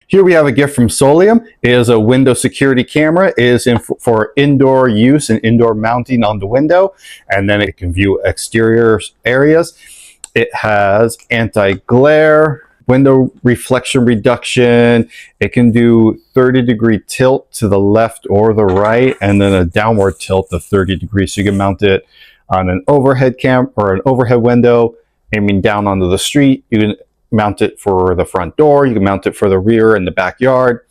Here we have a gift from SOLIOM. It is a window security camera. It is for indoor use and indoor mounting on the window, and then it can view exterior areas. It has anti-glare, window reflection reduction. It can do 30-degree tilt to the left or the right, and then a downward tilt of 30 degrees. So you can mount it on an overhead cam or an overhead window, aiming down onto the street. You can mount it for the front door. You can mount it for the rear and the backyard.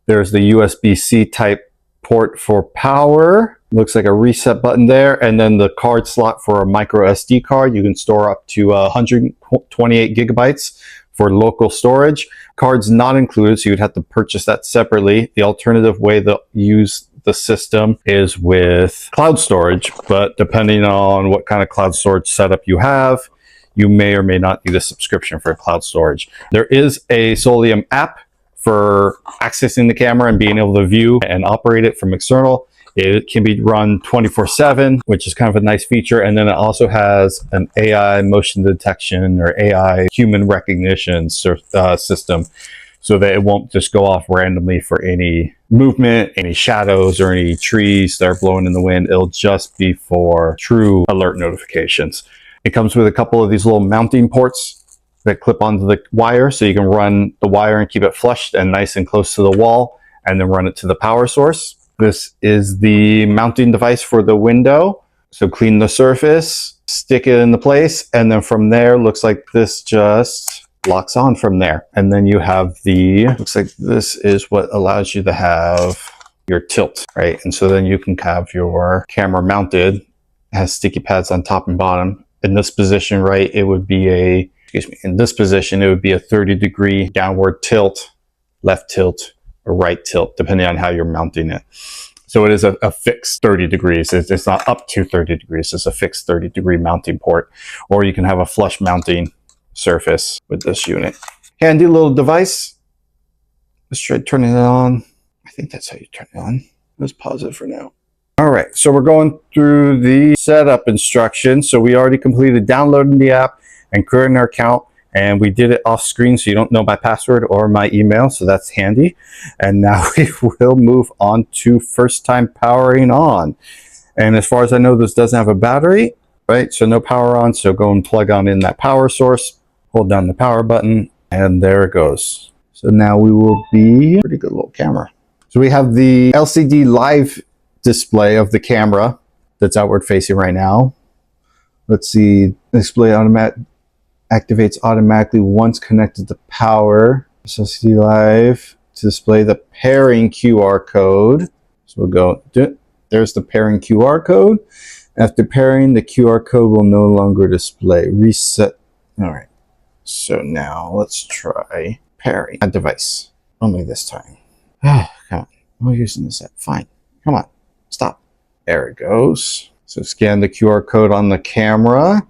There's the USB-C type port for power. Looks like a reset button there. And then the card slot for a micro SD card. You can store up to 128 gigabytes for local storage. Cards not included, so you'd have to purchase that separately. The alternative way to use the system is with cloud storage, but depending on what kind of cloud storage setup you have, you may or may not need a subscription for cloud storage. There is a SOLIOM app for accessing the camera and being able to view and operate it from external. It can be run 24/7, which is kind of a nice feature. And then it also has an AI motion detection or AI human recognition system, so that it won't just go off randomly for any movement, any shadows, or any trees that are blowing in the wind. It'll just be for true alert notifications. It comes with a couple of these little mounting ports that clip onto the wire, so you can run the wire and keep it flushed and nice and close to the wall, and then run it to the power source. This is the mounting device for the window. So clean the surface, stick it into place, and then from there, looks like this just locks on from there. And then you have looks like this is what allows you to have your tilt, right? And so then you can have your camera mounted. It has sticky pads on top and bottom. In this position, right, it would be in this position, it would be a 30-degree downward tilt, left tilt, or right tilt, depending on how you're mounting it. So it is a fixed 30 degrees. It's not up to 30 degrees. It's a fixed 30-degree mounting port. Or you can have a flush mounting surface with this unit. Handy little device. Let's try turning it on. I think that's how you turn it on. Let's pause it for now. All right, so we're going through the setup instructions. So we already completed downloading the app and creating our account, and we did it off screen, so you don't know my password or my email, so that's handy. And now we will move on to first time powering on. And as far as I know, this doesn't have a battery, right? So no power on, so go and plug on in that power source, hold down the power button, and there it goes. So now we will be, pretty good little camera. So we have the LCD live display of the camera that's outward facing right now. Let's see, display activates automatically once connected to power. So LCD live to display the pairing QR code. So we'll go, there's the pairing QR code. After pairing, the QR code will no longer display. Reset. All right. So now let's try pairing a device. Only this time. Oh, come on. I'm using this app. Fine. Come on. Stop. There it goes. So scan the QR code on the camera.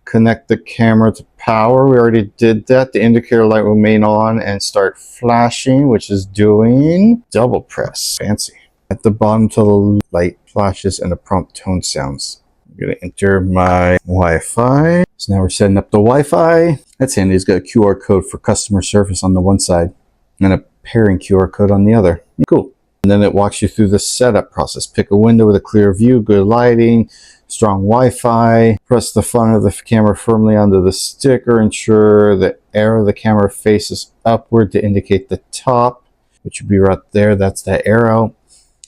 Connect the camera to power. We already did that. The indicator light will remain on and start flashing, which is doing double press. Fancy. At the bottom till the light flashes and the prompt tone sounds. I'm going to enter my Wi-Fi. So now we're setting up the Wi-Fi. That's handy. It's got a QR code for customer service on the one side and a pairing QR code on the other. Cool. And then it walks you through the setup process. Pick a window with a clear view, good lighting, strong Wi-Fi. Press the front of the camera firmly onto the sticker. Ensure the arrow of the camera faces upward to indicate the top, which would be right there. That's that arrow.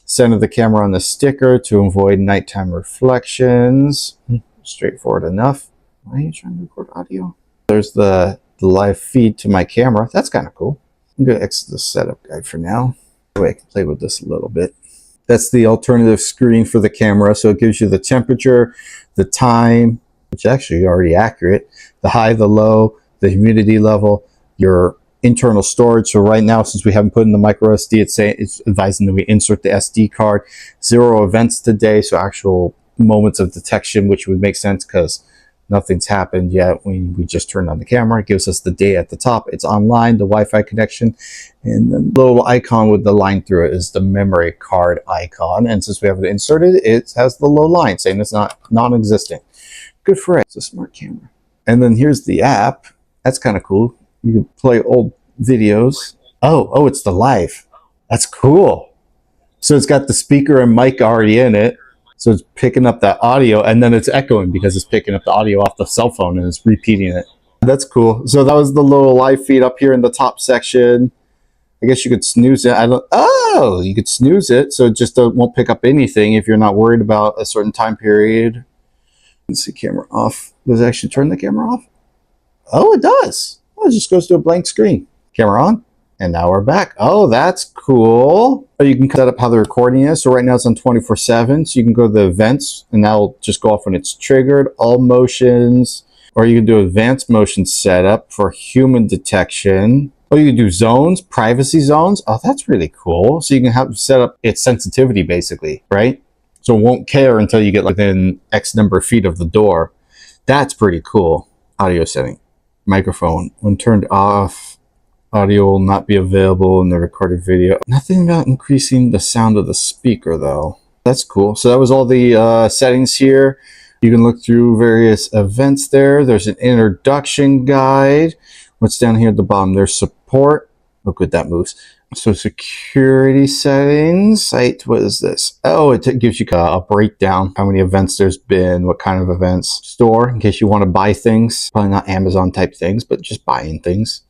Center the camera on the sticker to avoid nighttime reflections. Straightforward enough. Why are you trying to record audio? There's the live feed to my camera. That's kind of cool. I'm going to exit the setup guide for now. I can play with this a little bit. That's the alternative screen for the camera. So it gives you the temperature, the time, which is actually already accurate, the high, the low, the humidity level, your internal storage. So right now, since we haven't put in the micro SD, it's advising that we insert the SD card. 0 events today, so actual moments of detection, which would make sense because nothing's happened yet when we just turned on the camera. It gives us the day at the top. It's online, the Wi-Fi connection, and the little icon with the line through it is the memory card icon. And since we have it inserted, it has the low line saying it's not non-existent. Good for it. It's a smart camera. And then here's the app. That's kind of cool. You can play old videos Oh, it's the live. That's cool. So it's got the speaker and mic already in it. So it's picking up that audio, and then it's echoing because it's picking up the audio off the cell phone and it's repeating it. That's cool. So that was the little live feed up here in the top section. I guess you could snooze it. Oh, you could snooze it, so it just won't pick up anything if you're not worried about a certain time period. Let's see, camera off. Does it actually turn the camera off? Oh, it does. Oh, it just goes to a blank screen. Camera on, and now we're back. Oh, that's cool. You can set up how the recording is. So right now it's on 24/7, so you can go to the events, and that'll just go off when it's triggered, all motions, or you can do advanced motion setup for human detection. Oh, you can do zones, privacy zones. Oh, that's really cool. So you can have set up its sensitivity basically, right? So it won't care until you get like within X number of feet of the door. That's pretty cool. Audio setting. Microphone. When turned off, audio will not be available in the recorded video. Nothing about increasing the sound of the speaker though. That's cool. So that was all the settings here. You can look through various events there. There's an introduction guide. What's down here at the bottom? There's support. Look good that moves. So security settings. Site, what is this? Oh, it gives you a breakdown. How many events there's been, what kind of events. Store, in case you want to buy things. Probably not Amazon type things, but just buying things.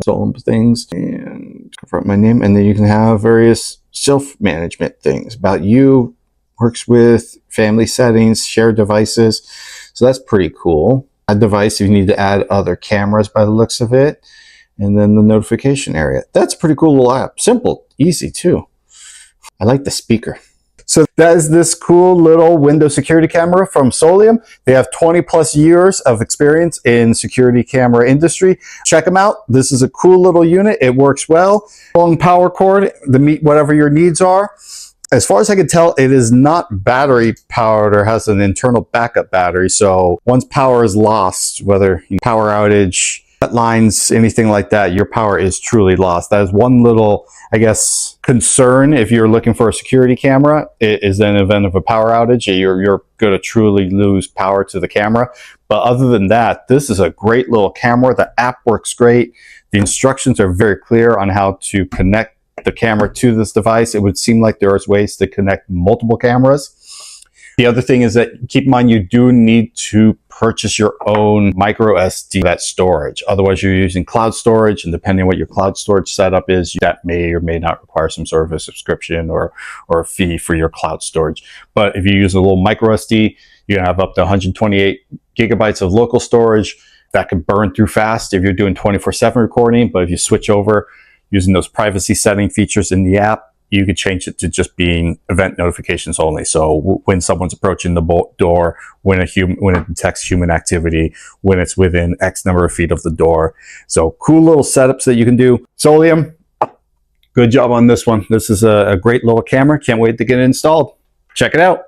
SOLIOM things. And confirm my name. And then you can have various self-management things about you. Works with family settings, shared devices. So that's pretty cool. Add device if you need to add other cameras by the looks of it. And then the notification area. That's a pretty cool little app. Simple, easy too. I like the speaker. So that is this cool little window security camera from SOLIOM. They have 20 plus years of experience in security camera industry. Check them out. This is a cool little unit. It works well. Long power cord to meet whatever your needs are. As far as I can tell, it is not battery powered or has an internal backup battery. So once power is lost, whether power outage, cut lines, anything like that, your power is truly lost. That is one little, I guess, concern if you're looking for a security camera. It is in the event of a power outage, you're going to truly lose power to the camera. But other than that, this is a great little camera. The app works great. The instructions are very clear on how to connect the camera to this device. It would seem like there is ways to connect multiple cameras. The other thing is that keep in mind you do need to purchase your own micro SD that storage. Otherwise you're using cloud storage, and depending on what your cloud storage setup is, that may or may not require some sort of a subscription or a fee for your cloud storage. But if you use a little micro SD, you can have up to 128 gigabytes of local storage. That can burn through fast if you're doing 24/7 recording. But if you switch over using those privacy setting features in the app, you could change it to just being event notifications only. So when someone's approaching the door, when it detects human activity, when it's within X number of feet of the door. So cool little setups that you can do. SOLIOM, good job on this one. This is a great little camera. Can't wait to get it installed. Check it out.